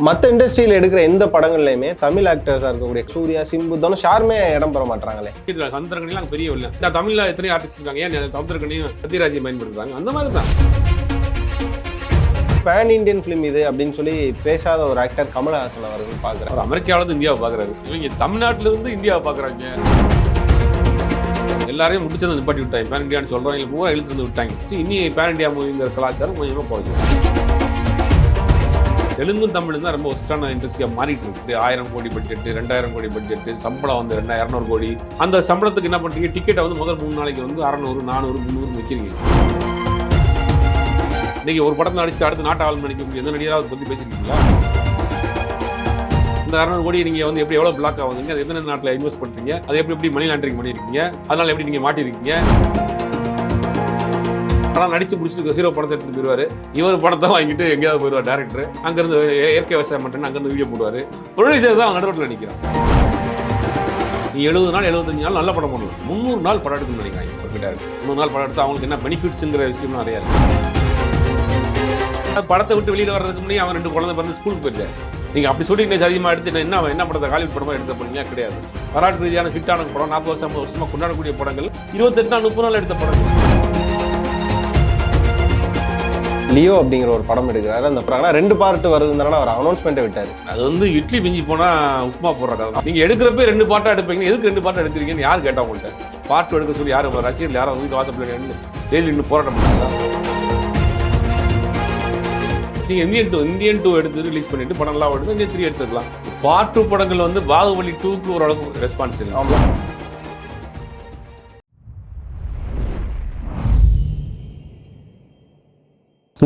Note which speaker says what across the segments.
Speaker 1: மற்ற இண்டஸ்ட்ரியில் எடுக்கிற எந்த படங்கள்லையுமே தமிழ் ஆக்டர்ஸாக இருக்கக்கூடிய சூர்யா, சிம்பு, தனுஷ் யாருமே இடம் பெற மாட்டாங்களே.
Speaker 2: சமுத்திரக்கணிலாம் பெரிய இல்லை. இந்த தமிழ்ல எத்தனை ஆர்டிஸ்ட் இருக்காங்க, ஏன் சமுத்திரக்கணியும் சத்யராஜையும் பயன்படுத்துறாங்க? அந்த மாதிரி தான்
Speaker 1: பேன் இண்டியன் ஃபிலிம் இது அப்படின்னு சொல்லி பேசாத ஒரு ஆக்டர் கமல்ஹாசன் அவர்கள் பார்க்குறாரு.
Speaker 2: அவர் அமெரிக்காவிலிருந்து இந்தியாவை பார்க்குறாரு, இவங்க தமிழ்நாட்டில இருந்து இந்தியாவை பார்க்குறாங்க. எல்லாரையும் முடிச்சதை நிப்பாட்டி விட்டாங்க. பேன் இண்டியான்னு சொல்றோம், இல்லை பூரா இழுத்து வந்து விட்டாங்க. இனி பேன் இண்டியா மூவிங்கிற கலாச்சாரம் கொஞ்சமாக குறைஞ்சிடும். தெலுங்கும் தமிழும் தான் ரொம்ப ஒஸ்டான இண்டஸ்ட்ரியாக மாறிட்டு இருக்குது. 1000 கோடி பட்ஜெட்டு, 2000 கோடி பட்ஜெட்டு, சம்பளம் வந்து 200 கோடி. அந்த சம்பளத்துக்கு என்ன பண்ணுறீங்க, டிக்கெட்டை வந்து முதல் 3 நாளைக்கு வந்து 600, 400, 300 வைக்கிறீங்க. இன்னைக்கு ஒரு படத்தில் நடிச்சு அடுத்த நாட்டு ஆள் நடிக்க முடியும். எந்த நடிகராக பற்றி பேசியிருக்கீங்களா? இந்த 600 கோடி நீங்கள் வந்து எப்படி எவ்வளோ பிளாக் ஆகுதுங்க, அது எத்தனை நாட்டில் இன்வெஸ்ட் பண்ணுறீங்க, அது எப்படி மணி லாண்டரிங் பண்ணியிருக்கீங்க, அதனால் எப்படி நீங்கள் மாட்டிருக்கீங்க. ஆனால் நடிச்சு முடிச்சுட்டு ஹீரோ படத்தை எடுத்துட்டு போயிடுவாரு. இவர் படத்தை வாங்கிட்டு எங்கேயாவது போயிடுவார் டேரக்டர். அங்கேருந்து இயற்கை விவசாயம் பண்ணுறேன்னு அங்கேருந்து வீடியோ போடுவார். ப்ரொடியூசர் தான் நடுவில் நினைக்கிறான். நீ 70 நாள் 75 நாள் நல்ல படம் பண்ணலாம். 300 நாள் படம் எடுக்கணும்னு நினைக்கிறாங்க ஒரு டேரக்டர். 300 நாள் படம் எடுத்து அவங்களுக்கு என்ன பெனிஃபிட்ஸுங்கிற விஷயம் நிறையா இருக்கு. படத்தை விட்டு வெளியில் வர்றதுக்கு முன்னாடி அவன் 2 குழந்தை பிறந்து ஸ்கூலுக்கு போயிட்டார். நீங்கள் அப்படி சொல்லிட்டு அதிகமாக எடுத்து என்ன படத்தை ஹாலிவுட் படமாக எடுத்த போறீங்களா? கிடையாது. வரலாற்று ரீதியான ஹிட்டான படம், 40 வருஷம் 50 வருஷமாக கொண்டாடக்கூடிய படங்கள் 28 நாள் 30 நாள் எடுத்த படங்கள்.
Speaker 1: லியோ அப்படிங்கிற ஒரு படம் எடுக்கிறாரு. அந்த படம் 2 பார்ட் வருதுன்னா அவர் அனௌன்ஸ்மெண்ட்டை விட்டார்.
Speaker 2: அது வந்து இட்லி மிஞ்சி போனால் உப்புமா போடுற கதை. நீங்கள் எடுக்கிறப்ப 2 பார்ட்டாக எடுப்பீங்க. எதுக்கு 2 பார்ட்டாக எடுக்கிறீங்கன்னு யார் கேட்டால் உங்கள்கிட்ட? பார்ட் எடுக்க சொல்லி யாரும் ரசிகர்கள் யாரும் வீட்டு வாசப்பில் டெய்லி இன்னும் போராட்டம் பண்ணாங்க. நீங்கள் இந்தியன் 2 எடுத்து ரிலீஸ் பண்ணிட்டு படம்லாம் எடுத்து இந்தியன் 3 எடுத்துக்கலாம். பார்ட் 2 படங்கள் வந்து பாகுபலி 2க்கு ஓரளவுக்கு ரெஸ்பான்ஸ் இல்லை.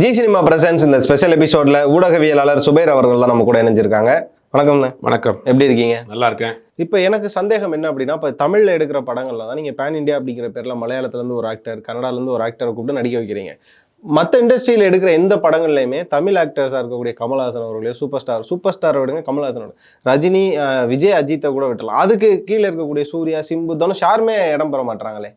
Speaker 1: ஜி சினிமா பிரசன்ஸ் இந்த ஸ்பெஷல் எபிசோட்ல ஊடகவியலாளர் சுபைர் அவர்கள் தான் நம்ம கூட இணைஞ்சிருக்காங்க. வணக்கம்ண்ணே.
Speaker 2: வணக்கம்.
Speaker 1: எப்படி இருக்கீங்க?
Speaker 2: நல்லா இருக்கேன்.
Speaker 1: இப்போ எனக்கு சந்தேகம் என்ன அப்படின்னா, இப்போ தமிழில் எடுக்கிற படங்கள்ல தான் நீங்கள் பேன் இண்டியா அப்படிங்கிற பேரில் மலையாளத்துலேருந்து ஒரு ஆக்டர், கன்னடாலேருந்து ஒரு ஆக்டரை கூப்பிட்டு நடிக்க வைக்கிறீங்க. மற்ற இண்டஸ்ட்ரியில் எடுக்கிற எந்த படங்கள்லையுமே தமிழ் ஆக்டர்ஸாக இருக்கக்கூடிய கமல்ஹாசன் அவர்களே சூப்பர் ஸ்டாரை விடுங்க, கமல்ஹாசனோட ரஜினி, விஜய், அஜித்தை கூட விட்டலாம். அதுக்கு கீழே இருக்கக்கூடிய சூர்யா, சிம்பு, தனுஷ் யாருமே இடம் பெற மாட்டாங்களே.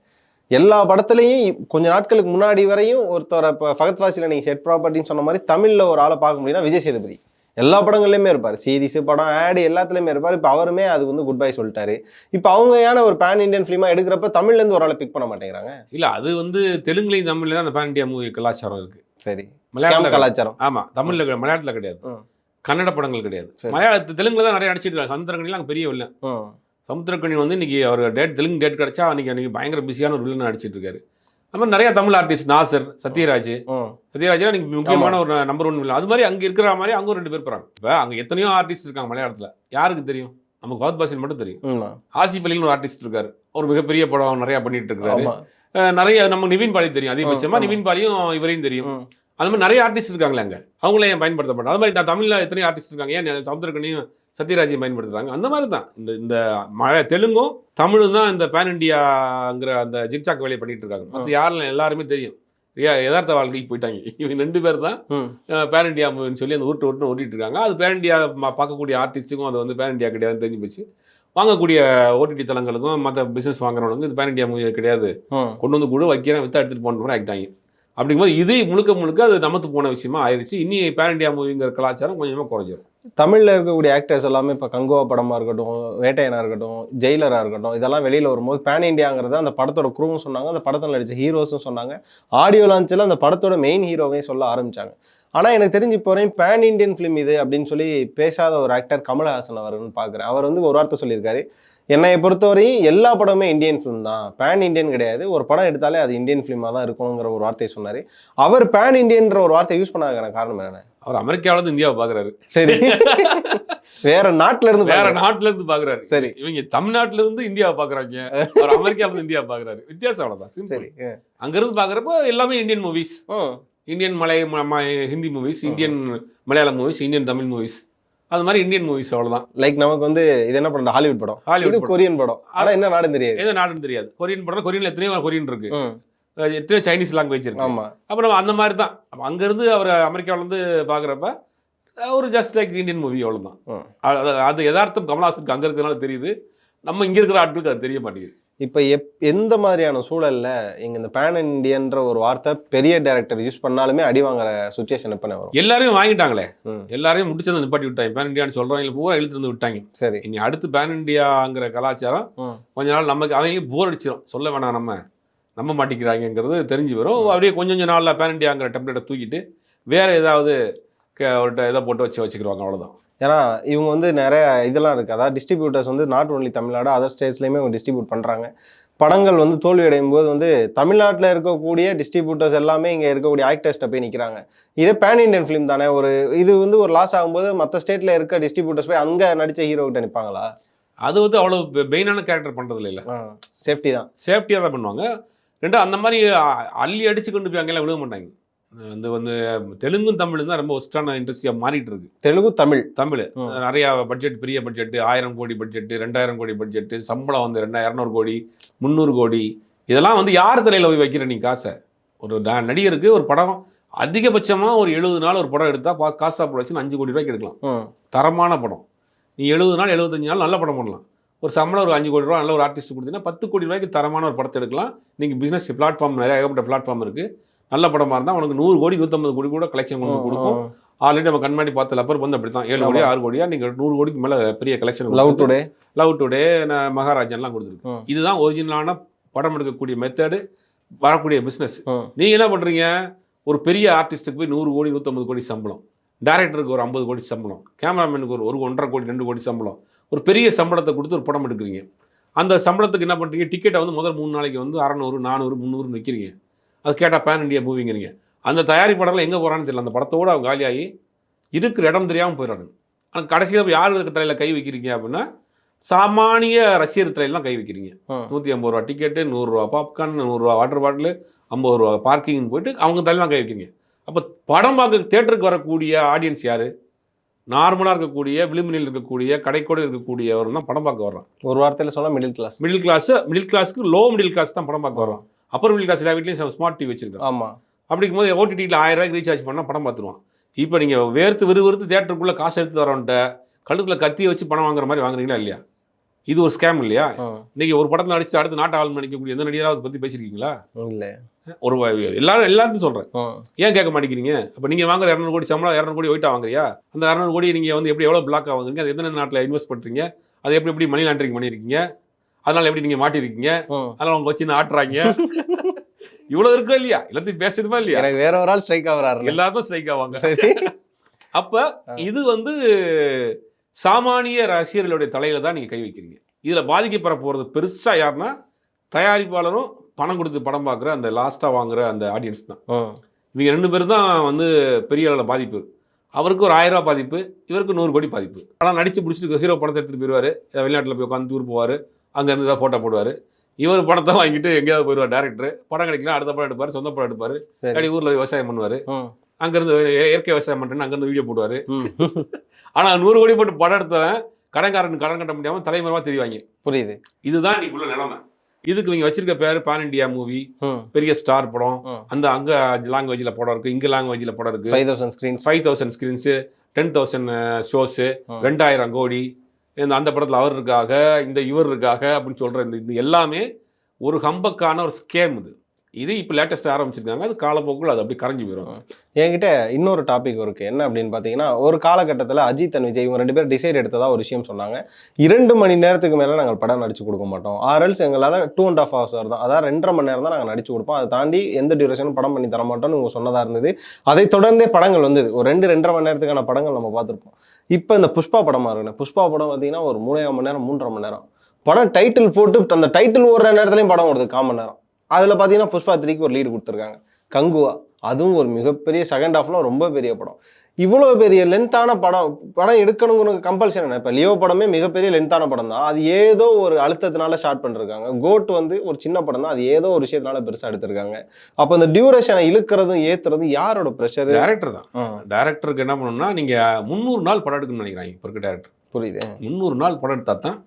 Speaker 1: எல்லா படத்துலையும் கொஞ்ச நாட்களுக்கு முன்னாடி வரையும் ஒருத்தரை இப்போ ஃபகத் ஃபாசிலில் நீங்கள் செட் ப்ராப்பர்ட்டின்னு சொன்ன மாதிரி தமிழில் ஒரு ஆளை பார்க்க முடியும்னா விஜய் சேதுபதி எல்லா படங்கள்லையுமே இருப்பார். சீரிஸ், படம், ஆடு எல்லாத்துலேயுமே இருப்பார். இப்போ அவருமே அது வந்து குட் பை சொல்லிட்டாரு. இப்போ அவங்கயான ஒரு பேன் இண்டியன் ஃபிலிமாக எடுக்கிறப்ப தமிழ்லேருந்து ஒரு ஆளை பிக் பண்ண மாட்டேங்கிறாங்க.
Speaker 2: இல்லை, அது வந்து தெலுங்குலையும் தமிழ்ல தான் அந்த பேன் இண்டியா மூவி கலாச்சாரம் இருக்குது.
Speaker 1: சரி,
Speaker 2: மலையாள
Speaker 1: கலாச்சாரம்.
Speaker 2: ஆமாம், தமிழில் மலையாளத்தில் கிடையாது, கன்னட படங்கள் கிடையாது. தெலுங்குல தான் நிறைய நடிச்சிட்டு இருக்காங்க. சமுத்திரக்கணிலாம் பெரிய இல்லை. சமுத்திரக்கணி வந்து இன்னைக்கு அவர் தெலுங்கு டேட் கிடைச்சா அன்னைக்கு பயங்கர பிஸியான ஒரு வில்லன் நடிச்சிட்டு இருக்காரு. அது மாதிரி நிறைய தமிழ் ஆர்டிஸ்ட், நாசர், சத்யராஜ்லாம் இன்னைக்கு முக்கியமான ஒரு நம்பர் 1 வில்லன். அது மாதிரி அங்கே இருக்கிற மாதிரி அங்கே 2 பேர் போகிறாங்க. இப்போ அங்கே எத்தனையோ ஆர்டிஸ்ட் இருக்காங்க மலையாளத்தில். யாருக்கு தெரியும்? நமக்கு ஃபகத் ஃபாசில் மட்டும் தெரியும். ஆசிஃப் அலின்னு ஒரு ஆர்டிஸ்ட் இருக்காரு. ஒரு மிகப்பெரிய படம் நிறையா பண்ணிட்டு இருக்காரு. நிறைய நம்ம நிவின் பாலி தெரியும். அதிகபட்சமாக நிவின் பாலியும் இவரையும் தெரியும். அது மாதிரி நிறைய ஆர்டிஸ்ட் இருக்காங்களே அங்கே, அவங்களே ஏன் பயன்படுத்தப்படும்? அது மாதிரி நான் தமிழில் எத்தனையோ ஆர்டிஸ்ட் இருக்காங்க, ஏன் சமுத்திரக்கணியும் சத்யராஜையும் பயன்படுத்துறாங்க? அந்த மாதிரி தான் இந்த தெலுங்கும் தமிழும் தான் இந்த பேன் இண்டியாங்கிற அந்த ஜிக்சாக் வேலையை பண்ணிட்டு இருக்காங்க. மற்ற யாரும் எல்லாருமே தெரியும் யதார்த்த வாழ்க்கைக்கு போயிட்டாங்க. இவங்க 2 பேர் தான் பேன் இண்டியா மூவின்னு சொல்லி அந்த உருட்டு ஓட்டிட்டு இருக்காங்க. அது பேன் இண்டியா பார்க்கக்கூடிய ஆர்டிஸ்ட்டுக்கும் அது வந்து பேன் இண்டியா கிடையாதுன்னு தெரிஞ்சு போச்சு. வாங்கக்கூடிய ஓடிடி தளங்களுக்கும் மற்ற பிசினஸ் வாங்குறவங்களுக்கும் இது பேன் இண்டியா மூவி கிடையாது, கொண்டு வந்து கூட வைக்கிறேன், வித்தா எடுத்துட்டு போன மாதிரி ஆகிட்டாங்க. அப்படிங்கும்போது இது முழுக்க அது நமத்து போன விஷயமா ஆயிடுச்சு. இனி பேன் இண்டியா மூவிங்கிற கலாச்சாரம் கொஞ்சமாக குறைஞ்சிடும்.
Speaker 1: தமிழில் இருக்கக்கூடிய ஆக்டர்ஸ் எல்லாமே இப்போ கங்குவா படமாக இருக்கட்டும், வேட்டையனாக இருக்கட்டும், ஜெயிலராக இருக்கட்டும், இதெல்லாம் வெளியில் வரும்போது பேன் இண்டியாங்கிறது அந்த படத்தோட குரூவும் சொன்னாங்க, அந்த படத்தில் நடித்த ஹீரோஸும் சொன்னாங்க. ஆடியோ லான்ச்சில் அந்த படத்தோட மெயின் ஹீரோவையும் சொல்ல ஆரம்பித்தாங்க. ஆனால் எனக்கு தெரிஞ்சு இப்போ வரையும் பேன் இண்டியன் ஃபிலிம் இது அப்படின்னு சொல்லி பேசாத ஒரு ஆக்டர் கமல்ஹாசன் அவர்னு பார்க்குறேன். அவர் வந்து ஒரு வார்த்தை சொல்லியிருக்காரு, என்னை பொறுத்தவரையும் எல்லா படமே இந்தியன் ஃபிலிம் தான், பேன் இண்டியன் கிடையாது. ஒரு படம் எடுத்தாலே அது இந்தியன் ஃபிலிமாக தான் இருக்கணுங்கிற ஒரு வார்த்தையை சொன்னார். அவர் பேன் இண்டியன்ற ஒரு வார்த்தை யூஸ் பண்ணாதுக்கான காரணம் என்ன?
Speaker 2: அவர் அமெரிக்காவிலேருந்து இந்தியாவை பார்க்குறாரு.
Speaker 1: சரி, வேற நாட்டில
Speaker 2: இருந்து பார்க்குறாரு.
Speaker 1: சரி,
Speaker 2: இவங்க தமிழ்நாட்டில இருந்து இந்தியாவை பார்க்குறாங்க, அவர் அமெரிக்காவிலேருந்து இந்தியாவை பார்க்குறாரு. வித்தியாசம் அவ்வளோதான். சரி, அங்கேருந்து பார்க்குறப்போ எல்லாமே Indian movies, Indian Hindi movies, Indian Malayalam movies, Indian Tamil movies, அது மாதிரி இந்தியன் மூவிஸ். அவ்வளோதான்.
Speaker 1: லைக் நமக்கு வந்து இது என்ன படம், ஹாலிவுட் படம், கொரியன் படம், ஆனால் என்ன நாடுன்னு தெரியாது.
Speaker 2: எது நாடுன்னு தெரியாது. கொரியன் படம், கொரியன்ல எத்தனையோ கொரியன் இருக்கு, எத்தனையோ சைனீஸ் லாங்குவேஜ் இருக்கு.
Speaker 1: ஆமாம்.
Speaker 2: அப்போ நம்ம அந்த மாதிரி தான். அப்போ அங்கேருந்து அவர் அமெரிக்காவிலேருந்து பார்க்குறப்ப ஒரு ஜஸ்ட் லைக் இந்தியன் மூவி, அவ்வளோதான். அது யதார்த்தம் கமல்ஹாசனுக்கு அங்கே இருக்கிறதுனால தெரியுது, நம்ம இங்கே இருக்கிற ஆட்களுக்கு அது தெரிய மாட்டேங்குது.
Speaker 1: இப்போ எந்த மாதிரியான சூழல்ல இங்க இந்த பேன் இண்டியன்ற ஒரு வார்த்தை பெரிய டைரக்டர் யூஸ் பண்ணாலுமே அடி வாங்குற சுச்சுவேஷன் எப்ப வரும்?
Speaker 2: எல்லாரையும் வாங்கிட்டாங்களே, எல்லாரையும் முடிச்சதை நிப்பாட்டி விட்டாங்க. பேன் இண்டியான்னு சொல்றோம், இல்லை பூரா இழுத்து வந்து விட்டாங்க.
Speaker 1: சரி,
Speaker 2: இனி அடுத்து பேன் இண்டியாங்கிற கலாச்சாரம் கொஞ்ச நாள் நமக்கு அவங்க போர் அடிச்சிடும். சொல்ல வேணாம், நம்ப மாட்டேங்கிறாங்கிறது தெரிஞ்சு வரும். அப்படியே கொஞ்சம் நாளில் பேன் இண்டியாங்கிற டெம்ப்ளேட்டை தூக்கிட்டு வேற ஏதாவது ஒரு இதை போட்டு வச்சுக்கிடுவாங்க, அவ்வளோதான்.
Speaker 1: ஏன்னா இவங்க வந்து நிறைய இதெல்லாம் இருக்குது. அதாவது டிஸ்ட்ரிபியூட்டர்ஸ் வந்து நாட் ஒன்லி தமிழ்நாடு, அதர் ஸ்டேட்ஸ்லையுமே இவங்க டிஸ்ட்ரிபியூட் பண்ணுறாங்க. படங்கள் வந்து தோல்வி அடையும் போது வந்து தமிழ்நாட்டில் இருக்கக்கூடிய டிஸ்ட்ரிபியூட்டர்ஸ் எல்லாமே இங்கே இருக்கக்கூடிய ஆக்டர்ஸ்ட்டை போய் நிற்கிறாங்க. இதே பேன் இண்டியன் ஃபிலிம் தானே, இது வந்து ஒரு லாஸ் ஆகும்போது மற்ற ஸ்டேட்டில் இருக்க டிஸ்ட்ரிபியூட்டர்ஸ் போய் அங்கே நடித்த ஹீரோக்கிட்ட நிற்பாங்களா?
Speaker 2: அது வந்து அவ்வளோ மெயினான கேரக்டர் பண்ணுறதுல இல்லை,
Speaker 1: சேஃப்டி தான்,
Speaker 2: சேஃப்டியாக தான் பண்ணுவாங்க. ரெண்டும் அந்த மாதிரி அள்ளி அடிச்சு கொண்டு போய் அங்கெல்லாம் விழுக மாட்டாங்க. வந்து தெலுங்கும் தமிழும் தான் ரொம்ப ஒஸ்டான இண்டஸ்ட்ரியாக மாறிட்டு இருக்கு.
Speaker 1: தெலுங்கு தமிழ்
Speaker 2: நிறையா பட்ஜெட், பெரிய பட்ஜெட்டு, 1000 கோடி பட்ஜெட்டு, 2000 கோடி பட்ஜெட்டு, சம்பளம் வந்து 200 கோடி 300 கோடி. இதெல்லாம் வந்து யார் தலையில் போய் வைக்கிற நீ காசை? ஒரு நடிகருக்கு ஒரு படம் அதிகபட்சமாக ஒரு 70 நாள் ஒரு படம் எடுத்தால் காசா ப்ரொடக்ஷன் 5 கோடி ரூபாய்க்கு எடுக்கலாம். தரமான படம். நீ 70 நாள் 75 நாள் நல்ல படம் பண்ணலாம். ஒரு சம்பளம் ஒரு 5 கோடி ரூபா நல்ல ஒரு ஆர்டிஸ்ட் கொடுத்தீங்கன்னா 10 கோடி ரூபாய்க்கு தரமான ஒரு படத்தை எடுக்கலாம். நீங்கள் பிஸ்னஸ் பிளாட்ஃபார்ம் நிறைய ஏகப்பட்ட பிளாட்ஃபார்ம் இருக்குது. நல்ல படமாக இருந்தால் உனக்கு 100 கோடி 150 கோடி கூட கலெக்ஷன் கொண்டு கொடுக்கும். ஆல்ரெடி நம்ம கண்மாடி பார்த்த லப்பர் வந்து அப்படி தான் 7 கோடி 6 கோடியா நீங்கள் 100 கோடிக்கு மேலே பெரிய கலெக்ஷன். லவ் டுடே மகாராஜன்லாம் கொடுத்துருக்கு. இதுதான் ஒரிஜினலான படம் எடுக்கக்கூடிய மெத்தடு, வரக்கூடிய பிஸ்னஸ். நீங்கள் என்ன பண்ணுறீங்க? ஒரு பெரிய ஆர்டிஸ்ட்டுக்கு போய் 100 கோடி 150 கோடி சம்பளம், டைரக்டருக்கு ஒரு 50 கோடி சம்பளம், கேமராமேனுக்கு ஒரு 1.5 கோடி 2 கோடி சம்பளம், ஒரு பெரிய சம்பளத்தை கொடுத்து ஒரு படம் எடுக்கிறீங்க. அந்த சம்பளத்துக்கு என்ன பண்ணுறீங்க? டிக்கெட்டை வந்து முதல் 3 நாளைக்கு வந்து 600 400 300 விற்கிறீங்க. அது கேட்டால் பேன் இண்டியா மூவிங்கிறீங்க. அந்த தயாரிப்பாளர்கள் எங்கே போகிறான்னு தெரியல. அந்த படத்தோடு அவங்க காலியாகி இருக்கிற இடம் தெரியாமல் போயிடுறாங்க. ஆனால் கடைசியில் யார் தலையில் கை வைக்கிறீங்க அப்படின்னா சாமானிய ரசிகர் தலையிலாம் கை வைக்கிறீங்க. 150 ரூபா டிக்கெட்டு, 100 ரூபா பாப்கார்ன், 100 ரூபா வாட்டர் பாட்டில், 50 ரூபா பார்க்கிங்னு போயிட்டு அவங்க தலையெல்லாம் கை வைக்கிறீங்க. அப்போ படம் பார்க்க தேட்டருக்கு வரக்கூடிய ஆடியன்ஸ் யார்? நார்மலாக இருக்கக்கூடிய, விளிம்பினில் இருக்கக்கூடிய, கடைக்கோடு இருக்கக்கூடியவர் தான் படம் பார்க்க வர்றான்.
Speaker 1: ஒரு வார்த்தையில் சொன்னால்
Speaker 2: மிடில் கிளாஸுக்கு லோ மிடில் கிளாஸ் தான் படம் பார்க்க வர்றான். அப்புறம் மிடில் கிளாஸ் எல்லா வீட்லையும் ஸ்மார்ட் டிவி வச்சிருக்கோம்.
Speaker 1: ஆமாம்.
Speaker 2: அப்படிங்கும் போது ஓடிடியில் 1000 ரூபாய்க்கு ரீசார்ஜ் பண்ணால் படம் பார்த்துருவான். இப்போ நீங்கள் விறுவிறுத்து தேட்டருக்குள்ளே காசு எடுத்து வரவன்ட்ட கழுத்தில் கத்தியை வச்சு படம் வாங்குற மாதிரி வாங்குறீங்களா இல்லையா? இது ஒரு ஸ்கேம் இல்லையா? நீங்கள் ஒரு படத்தில் நடிச்சு அடுத்து நாட்டு ஆள் நடிக்கக்கூடிய எந்த நடிகராக பற்றி பேசியிருக்கீங்களா? இல்லை. ஒரு எல்லாரும் சொல்கிறேன், ஏன் கேட்க மாட்டேங்கிறீங்க? அப்போ நீங்கள் வாங்குற 200 கோடி சம்பளம் 200 கோடி ஒயிட்டாக வாங்குறியா? அந்த 200 கோடி நீங்கள் வந்து எப்படி எவ்வளோ பிளாக் வாங்குறீங்க? அது எந்தெந்த நாட்டில் இன்வெஸ்ட் பண்ணுறீங்க? அதை எப்படி மணி லாண்டரிங் பண்ணியிருக்கீங்க? அதனால் எப்படி நீங்கள் மாட்டிருக்கீங்க? அதனால் அவங்க வச்சு ஆட்டுறாங்க. இவ்வளோ இருக்கோ இல்லையா? எல்லாத்தையும் பேசுறதுமா இல்லையா?
Speaker 1: எனக்கு வேற ஒரு ஆள் ஸ்ட்ரைக் ஆகுறாரு,
Speaker 2: எல்லாரும் ஸ்ட்ரைக் ஆவாங்க. அப்போ இது வந்து சாமானிய ரசிகர்களுடைய தலையில தான் நீங்கள் கை வைக்கிறீங்க. இதில் பாதிக்கப்பட போகிறது பெருசாக யாருன்னா தயாரிப்பாளரும் பணம் கொடுத்து படம் பார்க்குற அந்த லாஸ்ட்டாக வாங்குற அந்த ஆடியன்ஸ் தான். இவங்க 2 பேரும் தான் வந்து பெரிய அளவில் பாதிப்பு. அவருக்கு ஒரு 1000 ரூபா பாதிப்பு, இவருக்கு 100 கோடி பாதிப்பு. படம் நடித்து பிடிச்சிட்டு ஹீரோ பணத்தை எடுத்துகிட்டு போயிடுவார், வெளிநாட்டில் போய் உட்காந்து டூர் போவார், அங்கேருந்து தான் ஃபோட்டோ போடுவார். இவர் படத்தை வாங்கிட்டு எங்கேயாவது போயிடுவார். டேரக்டர் படம் கிடைக்கலாம், அடுத்த படம் எடுப்பார், சொந்த படம் எடுப்பார், அப்படி ஊரில் விவசாயம் பண்ணுவார். அங்கேருந்து இயற்கை விவசாயம் பண்ணுறேன்னு அங்கேருந்து வீடியோ போடுவார். ஆனால் 100 கோடி போட்டு படம் எடுத்தவன் கடன்காரன் கடன் கட்ட முடியாமல் தலைமறைவாக தெரிவாங்க. புரியுது. இதுதான் இன்னைக்குள்ள நிலைமை. இதுக்கு இவங்க வச்சிருக்க பேர் பேன் இண்டியா மூவி, பெரிய ஸ்டார் படம். அந்த அங்கே லாங்குவேஜில் படம் இருக்குது, இங்கே லாங்குவேஜில் படம் இருக்குது. 5000 ஸ்க்ரீன்ஸு, 10,000 ஷோஸு, 2000 கோடி. அந்த படத்தில் அவர் இருக்காக, இந்த இவர் இருக்காக அப்படின்னு சொல்கிற இந்த எல்லாமே ஒரு ஹம்பக்கான ஒரு ஸ்கேம். இது இப்போ லேட்டஸ்ட்டாக ஆரம்பிச்சிருக்காங்க. அது காலப்போக்கில் அது அப்படி கரைஞ்சி போயிடும்.
Speaker 1: என்கிட்ட இன்னொரு டாபிக் இருக்குது. என்ன அப்படின்னு பார்த்தீங்கன்னா, ஒரு காலகட்டத்தில் அஜித் அண்ட் விஜய் இவங்க 2 பேர் டிசைட் எடுத்ததாக ஒரு விஷயம் சொன்னாங்க. 2 மணி நேரத்துக்கு மேலே நாங்கள் படம் நடிச்சு கொடுக்க மாட்டோம், ஆர்எல்ஸ் எங்களால் 2.5 hours தான், அதாவது 2.5 மணி நேரம் தான் நாங்கள் நடிச்சு கொடுப்போம், அதை தாண்டி எந்த டியூரேஷனும் படம் பண்ணி தர மாட்டோம்னு இவங்க சொன்னதாக இருந்தது. அதை தொடர்ந்தே படங்கள் வந்தது. ஒரு 2-2.5 மணி நேரத்துக்கான படங்கள் நம்ம பார்த்துருப்போம். இப்போ இந்த புஷ்பா படமாக இருக்குண்ணே, புஷ்பா படம் பார்த்தீங்கன்னா ஒரு 3.5 மணி நேரம் 3.5 மணி நேரம் படம். டைட்டில் போட்டு அந்த டைட்டில் ஓடுற நேரத்துலையும் படம் ஓடுது 1/4 மணி நேரம். அதில் பார்த்தீங்கன்னா புஷ்பா 3க்கு ஒரு லீடு கொடுத்துருக்காங்க, கங்குவா. அதுவும் ஒரு மிகப்பெரிய செகண்ட் ஹாஃப்லாம் ரொம்ப பெரிய படம். இவ்வளோ பெரிய லென்த்தான படம் எடுக்கணுங்கிற கம்பல்ஷன் என்ன? இப்போ லியோ படமே மிகப்பெரிய லென்த்தான படம் தான், அது ஏதோ ஒரு அழுத்தத்தினால ஷார்ட் பண்ணிருக்காங்க. கோட் வந்து ஒரு சின்ன படம் தான், அது ஏதோ ஒரு விஷயத்தினால பெருசாக எடுத்திருக்காங்க. அப்போ இந்த டியூரேஷனை இழுக்கிறதும் ஏற்றுறதும் யாரோட ப்ரெஷர்?
Speaker 2: டேரக்டர் தான். டேரக்டருக்கு என்ன பண்ணணும்னா, நீங்கள் 300 நாள் படம் எடுக்கணும்னு நினைக்கிறாங்க இப்போ இருக்க டேரக்டர்.
Speaker 1: புரியுது.
Speaker 2: 300 நாள் படம் எடுத்தா தான்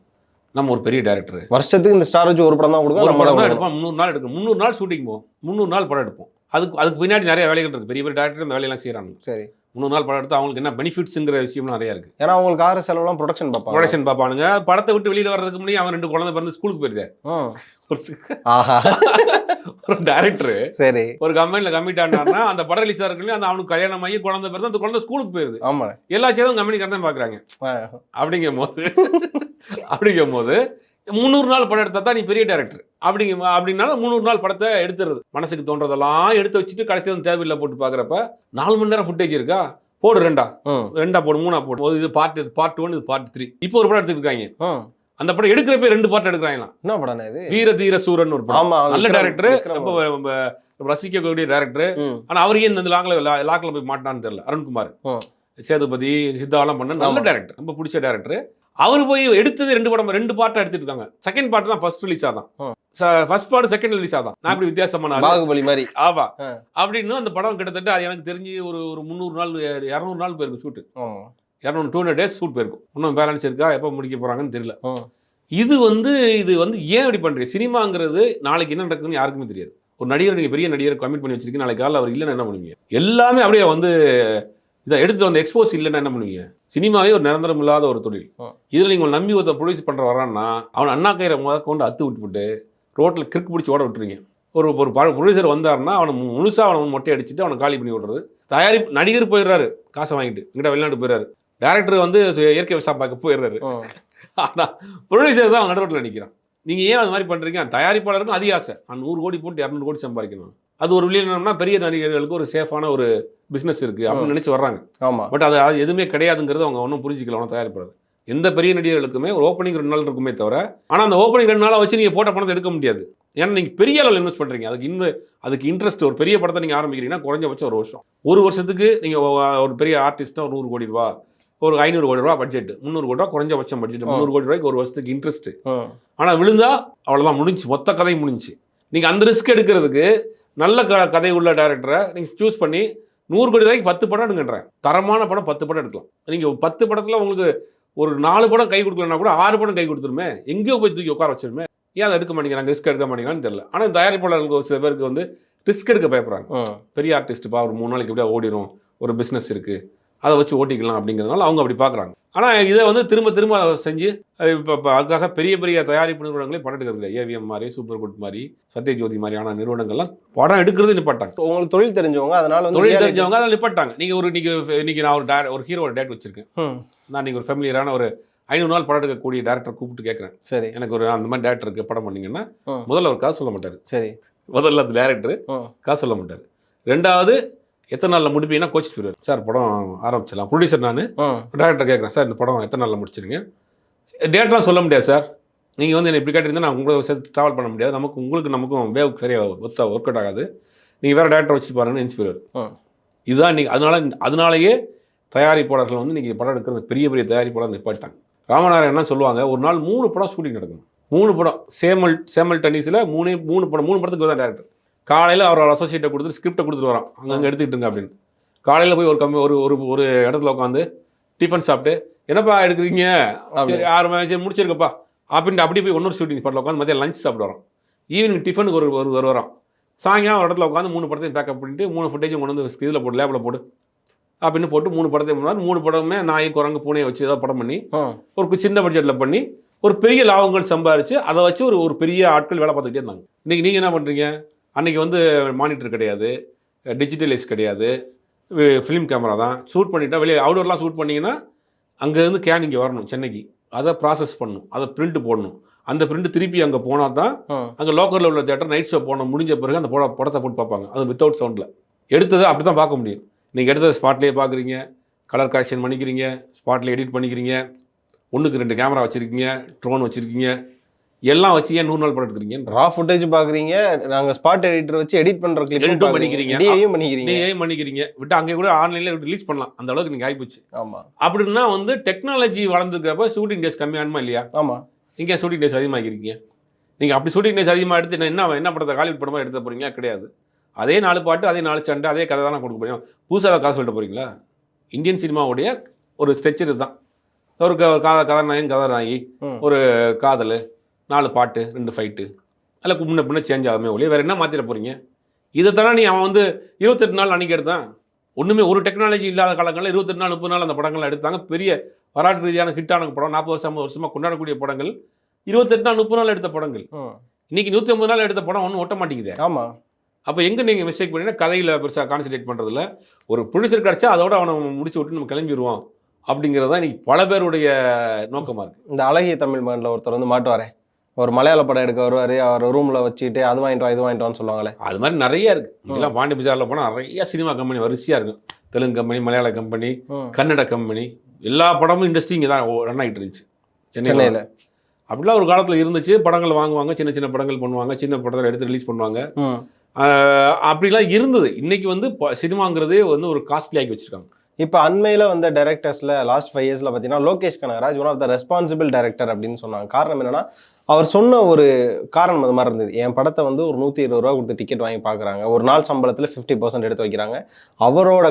Speaker 2: நம்ம ஒரு பெரிய டேரக்டர்.
Speaker 1: வருஷத்துக்கு இந்த ஸ்டார் வச்சு ஒரு படம் தான் கொடுக்கும், நம்ம தான்
Speaker 2: எடுப்போம். 300 நாள் எடுக்கும், 300 நாள் ஷூட்டிங் போவோம், 300 நாள் படம் எடுப்போம். அதுக்கு பின்னாடி நிறைய வேலைகள் இருக்குது. பெரிய பெரிய டேரக்டர் இந்த வேலையெல்லாம் செய்கிறாங்க.
Speaker 1: சரி,
Speaker 2: 300 நாள் படம் எடுத்து அவங்களுக்கு என்ன பெனிஃபிட்ஸுங்கிற விஷயம் நிறைய இருக்கு.
Speaker 1: ஏன்னா அவங்களுக்கு ஆறு செலவுலாம் ப்ரொடக்ஷன் பார்ப்பாங்க.
Speaker 2: ப்ரொடக்ஷன் பார்ப்பானுங்க. படத்தை விட்டு வெளியில வர்றதுக்கு முன்னாடி அவன் 2 குழந்தை பிறந்து ஸ்கூலுக்கு போயிருந்தேன்.
Speaker 1: ஆஹா,
Speaker 2: ஒரு டைரக்டர்
Speaker 1: சரி,
Speaker 2: ஒரு கம்பெனில கமிட் ஆனார்னா அந்த படம் ரிலீஸ் ஆகிறதுக்குள்ளே அந்த அவனுக்கு கல்யாணம் ஆகி குழந்தை பிறந்து அந்த குழந்தை ஸ்கூலுக்கு போயிருது.
Speaker 1: ஆமா,
Speaker 2: எல்லா சேரும் கம்பெனிக்காரன் தான் பார்க்குறாங்க. அப்படிங்கும் போது 300 நாள் படம் எடுத்தா தான் நீ பெரிய டேரக்டர் அப்படின்னாலும் 300 நாள் படத்தை எடுத்துறது. மனசுக்கு தோன்றதெல்லாம் எடுத்து வச்சுட்டு கடைசி வந்து தேவையில்லை போட்டு பார்க்குறப்ப 4 மணி நேரம் ஃபுட்டேஜ் இருக்கா, போடு ரெண்டா போடு 3 போடு. இது பார்ட் 1, இது பார்ட் 3. இப்போ ஒரு படம் எடுத்துருக்காங்க. அந்த படம் எடுக்கிறப்ப 2 பார்ட் எடுக்கிறாங்களா. என்ன படம் இது? வீர தீர சூரன் ஒரு படம். நல்ல டேரக்டர், ரொம்ப ரசிக்கக்கூடிய டேரக்டர். ஆனா அவரையே இந்த லாக்ல போய் மாட்டான்னு தெரியல. அருண்குமார், சேதுபதி, சித்தாலாம் பண்ண நல்ல டேரக்டர், ரொம்ப பிடிச்ச டேரக்டர். அவர் போய் எடுத்தது 2 படம் 2 பார்ட்டா எடுத்துட்டு இருக்காங்க. செகண்ட் பார்ட் தான் ஃபர்ஸ்ட் ரிலீஸ் ஆதான், ஃபர்ஸ்ட் பார்ட் செகண்ட் ரிலீஸ் ஆதான். நான் இப்படி வித்தியாசமான
Speaker 1: பாகுபலி மாதிரி.
Speaker 2: ஆமா, அப்படின்னு அந்த படம் கிட்டத்தட்ட அது எனக்கு தெரிஞ்சு ஒரு 300 நாள் 200 நாள் போயிருக்கு ஷூட்டு. 200 days ஷூட் போயிருக்கும். இன்னும் பேலன்ஸ் இருக்கா, எப்போ முடிக்க போறாங்கன்னு தெரியல. இது வந்து ஏன் அப்படி பண்றீங்க? சினிமாங்கிறது நாளைக்கு என்ன நடக்குதுன்னு யாருக்குமே தெரியாது. ஒரு நடிகர், நீங்க பெரிய நடிகர் கமிட் பண்ணி வச்சிருக்கீங்க, நாளைக்கு காலையில் அவர் இல்லைன்னா என்ன பண்ணுவீங்க? எல்லாமே அப்படியே வந்து இதை எடுத்து வந்து எக்ஸ்போஸ் இல்லைன்னா என்ன பண்ணுவீங்க? சினிமாவே ஒரு நிரந்தரம் இல்லாத ஒரு தொழில். இதில் நீங்கள் நம்பி ஒருத்தர் ப்ரொடியூஸ் பண்ணுற வரான்னா அவன் அண்ணா கயிறை கொண்டு அத்து விட்டுவிட்டு ரோட்டில் கிறுக்கு பிடிச்சி ஓட விட்டுருங்க. ஒரு ப்ரொடியூசர் வந்தாருன்னா அவனை முழுசாக அவனை மொட்டை அடிச்சுட்டு அவனை காலி பண்ணி விடுறது. தயாரிப்பு நடிகர் போயிடுறாரு, காசை வாங்கிட்டு இங்கிட்ட வெளிநாட்டு போயிடுறாரு. டேரக்டர் வந்து இயற்கை விவசாயம் பார்க்க போயிடுறாரு. ஆனால் ப்ரொடியூசர் தான் அவன் நடுரோட்டில் நிற்கிறான். நீங்கள் ஏன் அது மாதிரி பண்ணுறீங்க? தயாரிப்பாளருக்கும் அதிக ஆசை, நான் 100 கோடி போட்டு 200 கோடி சம்பாதிக்கணும். அது ஒரு வில்லியனம்னா பெரிய நடிகர்களுக்கு ஒரு சேஃபான ஒரு பிஸ்னஸ் இருக்குது அப்படின்னு நினச்சி வர்றாங்க. ஆமாம், பட் அது எதுவுமே கிடையாதுங்கிறது அவங்க ஒன்றும் புரிஞ்சிக்கல. அவனை தயாரிப்பாளர் எந்த பெரிய நடிகர்களுக்குமே ஒரு ஓப்பனிங் 2 நாள் இருக்குமே தவிர, ஆனால் அந்த ஓப்பனிங் 2 நாளாக வச்சு நீங்கள் போட்ட பணத்தை எடுக்க முடியாது. ஏன்னா நீங்கள் பெரிய அளவில் இன்வெஸ்ட் பண்ணுறீங்க. அதுக்கு இன்ட்ரெஸ்ட். ஒரு பெரிய படத்தை நீங்கள் ஆரம்பிக்கிறீங்கன்னா குறைஞ்சபட்சம் ஒரு வருஷத்துக்கு நீங்கள் ஒரு பெரிய ஆர்டிஸ்ட்டாக ஒரு 100 கோடி ரூபா, ஒரு 500 கோடி ரூபா பட்ஜெட், 300 கோடி ரூபா குறைஞ்சபட்சம் பட்ஜெட், 300 கோடி ரூபாய்க்கு ஒரு வருஷத்துக்கு இன்ட்ரெஸ்ட். ஆனால் விழுந்தா அவ்வளோதான், முடிஞ்சு, மொத்த கதை முடிஞ்சு. நீங்கள் அந்த ரிஸ்க் எடுக்கிறதுக்கு நல்ல கதை உள்ள டேரக்டரை நீங்கள் சூஸ் பண்ணி 100 கோடி ரூபாய்க்கு 10 படம் எடுங்கன்றேன். தரமான படம் 10 படம் எடுக்கலாம். நீங்கள் 10 படத்தில் உங்களுக்கு ஒரு 4 படம் கை கொடுக்கலன்னா கூட 6 படம் கை கொடுத்துருமே, எங்கேயோ போய் தூக்கி உட்கார வச்சிருமே. ஏன் அதை எடுக்க மாட்டேங்கிறாங்க, ரிஸ்க் எடுக்க மாட்டேங்கிறான்னு தெரியல. ஆனால் தயாரிப்பாளர்களுக்கு ஒரு சில பேருக்கு வந்து ரிஸ்க் எடுக்க பயப்படுறாங்க. பெரிய ஆர்டிஸ்ட்டுப்பா ஒரு 3 நாளைக்கு எப்படியா ஓடிடும், ஒரு பிஸ்னஸ் இருக்குது, அதை வச்சு ஓட்டிக்கலாம் அப்படிங்கிறதுனால அவங்க அப்படி பார்க்குறாங்க. ஆனால் இதை வந்து திரும்ப செஞ்சு இப்போ அதுக்காக பெரிய பெரிய தயாரிப்பு நிறுவனங்களே படம் எடுக்கிறது. ஏவிஎம் மாதிரி, சூப்பர் குட் மாதிரி, சத்யஜோதி மாதிரியான நிறுவனங்கள்லாம் படம் எடுக்கிறது நிப்பாட்டாங்க.
Speaker 1: உங்களுக்கு தொழில் தெரிஞ்சவங்க, அதனால
Speaker 2: தொழில் தெரிஞ்சவங்க அதனால் நிப்பாட்டாங்க. இன்னைக்கு நான் ஒரு ஹீரோட டேட் வச்சிருக்கேன். நான் நீங்கள் ஒரு ஃபெமிலியரான ஒரு 500 நாள் படம் எடுக்கக்கூடிய டேரக்டர் கூப்பிட்டு கேட்குறேன், சரி எனக்கு ஒரு அந்த மாதிரி டேரக்டர் இருக்கு படம் பண்ணிங்கன்னா, முதல்ல ஒரு காசு சொல்ல மாட்டார். சரி, முதல்ல அந்த டேரக்டர் காசு சொல்ல மாட்டார். 2வது எத்தனை நாளில் முடிப்பீங்கன்னா கோச்சிட்டு போயிடுவார். சார் படம் ஆரம்பிச்சிடலாம், ப்ரொடியூசர் நான் டேரக்டர் கேட்குறேன், சார் இந்த படம் எத்தனை நாளில் முடிச்சிருங்க? டேட்லாம் சொல்ல முடியாது சார், நீங்கள் வந்து என்ன இப்படி கேட்டிருந்தா நான் உங்களை சேர்த்து ட்ராவல் பண்ண முடியாது, நமக்கும் வேவுக்கு சரியாக ஒர்க் அவுட் ஆகாது, நீங்கள் வேறு டேரக்டர் வச்சு பாருங்கன்னு நினச்சி போயிடுவார். இதுதான் இன்றைக்கி. அதனாலேயே தயாரிப்பாளர்கள் வந்து இன்றைக்கி படம் எடுக்கிறது பெரிய பெரிய தயாரிப்பாளர் நிப்பாட்டாங்க. ராமநாராயணன் என்ன சொல்லுவாங்க, ஒரு நாள் 3 படம் ஷூட்டிங் நடக்கணும். 3 படம் சேமல் டென்னிஸில் 3 படத்துக்கு தான் டேரக்டர். காலையில் அவரோட அசோசியேட்டை கொடுத்துட்டு ஸ்கிரிப்டை கொடுத்துட்டு வரோம், அங்கே எடுத்துக்கிட்டுங்க அப்படின்னு. காலையில் போய் ஒரு இடத்துல உட்காந்து டிஃபன் சாப்பிட்டு, என்னப்பா எடுக்கிறீங்க, சரி 6 மணி முடிச்சிருக்கப்பா அப்படின்ட்டு அப்படி போய் இன்னொரு ஷூட்டிங் ஸ்பாட்டில் உட்காந்து மதியம் லஞ்ச் சாப்பிட்டு வரோம். ஈவினிங் டிஃபனுக்கு ஒரு வரோம். சாயங்காலம் ஒரு இடத்துல உட்காந்து 3 படத்தையும் பேக்கப் பண்ணிட்டு 3 ஃபுட்டேஜும் கொண்டு வந்து இதில் போட்டு லேபில் போட்டு அப்படின்னு போட்டு 3 படத்தையும் 3 படமே நாய் குரங்கு பூனையை வச்சு ஏதாவது படம் பண்ணி ஒரு சின்ன பட்ஜெட்டில் பண்ணி ஒரு பெரிய லாபங்கள் சம்பாரித்து அதை வச்சு ஒரு பெரிய ஆட்கள் வேலை பார்த்துக்கிட்டே இருந்தாங்க. இன்றைக்கி நீங்கள் என்ன பண்ணுறீங்க? அன்றைக்கி வந்து மானிட்டர் கிடையாது, டிஜிட்டலைஸ் கிடையாது, ஃபிலிம் கேமரா தான். ஷூட் பண்ணிட்டா வெளியே அவுடோர்லாம் ஷூட் பண்ணிங்கன்னா அங்கேருந்து கேன் இங்கே வரணும் சென்னைக்கு, அதை ப்ராசஸ் பண்ணணும், அதை பிரிண்ட் போடணும், அந்த பிரிண்ட் திருப்பி அங்கே போனால் தான் அங்கே லோக்கலில் உள்ள தேட்டர் நைட் ஷோ போன முடிஞ்ச பிறகு அந்த படத்தை போட்டு பார்ப்பாங்க. அது வித்தவுட் சவுண்டில் எடுத்ததை அப்படி தான் பார்க்க முடியும். நீங்கள் எடுத்ததை ஸ்பாட்லேயே பார்க்குறீங்க, கலர் கரெக்ஷன் பண்ணிக்கிறீங்க, ஸ்பாட்டில் எடிட் பண்ணிக்கிறீங்க, 1க்கு 2 கேமரா வச்சுருக்கீங்க, ட்ரோன் வச்சுருக்கீங்க, எல்லாம் வச்சு ஏன் 100 நாள் படம் எடுக்கிறீங்க?
Speaker 1: ரா ஃபுட்டேஜ் பார்க்குறீங்க, நாங்கள் ஸ்பாட் எடிட்டர் வச்சு எடிட் பண்ணுற கிளிப்
Speaker 2: எடிட்டும் பண்ணிக்கிறீங்க,
Speaker 1: டிஏயும் பண்ணிக்கிறீங்க,
Speaker 2: விட்டு அங்கே கூட ஆன்லைனில் ரிலீஸ் பண்ணலாம், அந்த அளவுக்கு நீங்கள் ஆகிப்போச்சு.
Speaker 1: ஆமாம்,
Speaker 2: அப்படின்னா வந்து டெக்னாலஜி வளர்ந்துருக்கிறப்ப ஷூட்டிங் டேஸ் கம்மியானுமா இல்லையா?
Speaker 1: ஆமாம்,
Speaker 2: நீங்கள் ஷூட்டிங் டேஸ் அதிகமாகிருக்கீங்க. நீங்கள் அப்படி ஷூட்டிங் டேஸ் அதிகமாக எடுத்து என்ன படத்தை ஹாலிவுட் படமாக எடுத்த போகிறீங்களா? கிடையாது. அதே 4 பாட்டு, அதே 4 சண்டை, அதே கதை தான் கொடுக்க போகிறீங்க. புதுசாக காசு சொல்லிட்டு போகிறீங்களா? இந்தியன் சினிமாவுடைய ஒரு ஸ்ட்ரக்சர் இதுதான். ஒரு கதாநாயகி, ஒரு காதல், 4 பாட்டு, 2 ஃபைட்டு, அதில் முன்ன சேஞ்ச் ஆகுமே ஒழிய வேறு என்ன மாற்றிட போகிறீங்க? இதைத்தானே நீ அவன் வந்து 28 நாள் அன்றைக்கி எடுத்தான். ஒன்றுமே ஒரு டெக்னாலஜி இல்லாத காலங்களில் 28 நாள் 30 நாள் அந்த படங்கள் எடுத்தாங்க. பெரிய வரலாற்று ரீதியான ஹிட்டான படம், 40 வருஷம் 50 வருஷமாக கொண்டாடக்கூடிய படங்கள் 28 நாள் 30 நாள் எடுத்த படங்கள். இன்னைக்கு 150 நாள் எடுத்த படம் ஒன்றும் ஒட்ட மாட்டேங்குது.
Speaker 1: ஆமா.
Speaker 2: அப்போ எங்கே நீங்கள் மிஸ்டேக் பண்ணீங்கன்னா கதையில் பெருசாக கான்சன்ட்ரேட் பண்ணுறதில்ல. ஒரு ப்ரொடியூசர் கிடச்சா அதோட அவனை முடிச்சு விட்டு நம்ம கிளம்பிடுவோம் அப்படிங்கிறது தான் இன்னைக்கு பல பேருடைய நோக்கமாக இருக்குது.
Speaker 1: இந்த அழகிய தமிழ் மகனில் ஒருத்தர் வந்து மாட்டுவாரே, ஒரு மலையாள படம் எடுக்க வருவார், அவர் ரூமில் வச்சுக்கிட்டு அது வாங்கிட்டு வா இது வாங்கிட்டு வான்னு சொல்லுவாங்களே,
Speaker 2: அது மாதிரி நிறைய இருக்குது. இதெல்லாம் பாண்டி பஜாரில் போனால் நிறைய சினிமா கம்பெனி வரிசையாக இருக்கும். தெலுங்கு கம்பெனி, மலையாள கம்பெனி, கன்னட கம்பெனி, எல்லா படமும் இண்டஸ்ட்ரி இங்கே தான் ரன் ஆகிட்டு இருந்துச்சு சென்னையில். அப்படிலாம் ஒரு காலத்தில் இருந்துச்சு. படங்கள் வாங்குவாங்க, சின்ன சின்ன படங்கள் பண்ணுவாங்க, சின்ன படத்தில் எடுத்து ரிலீஸ் பண்ணுவாங்க. அப்படிலாம் இருந்தது. இன்னைக்கு வந்து சினிமாங்கிறதே வந்து ஒரு காஸ்ட்லி ஆக்கி வச்சிருக்காங்க.
Speaker 1: இப்போ அண்மையில் வந்த டைரக்டர்ஸில் லாஸ்ட் 5 இயர்ஸில் பார்த்தீங்கன்னா Lokesh Kanagaraj one of the responsible director அப்படின்னு சொன்னாங்க. காரணம் என்னன்னா, அவர் சொன்ன ஒரு காரணம் அது மாதிரி இருந்தது. என் படத்தை வந்து ஒரு 120 ரூபா கொடுத்து டிக்கெட் வாங்கி பார்க்குறாங்க, ஒரு நாள் சம்பளத்தில் 50% எடுத்து வைக்கிறாங்க, அவரோட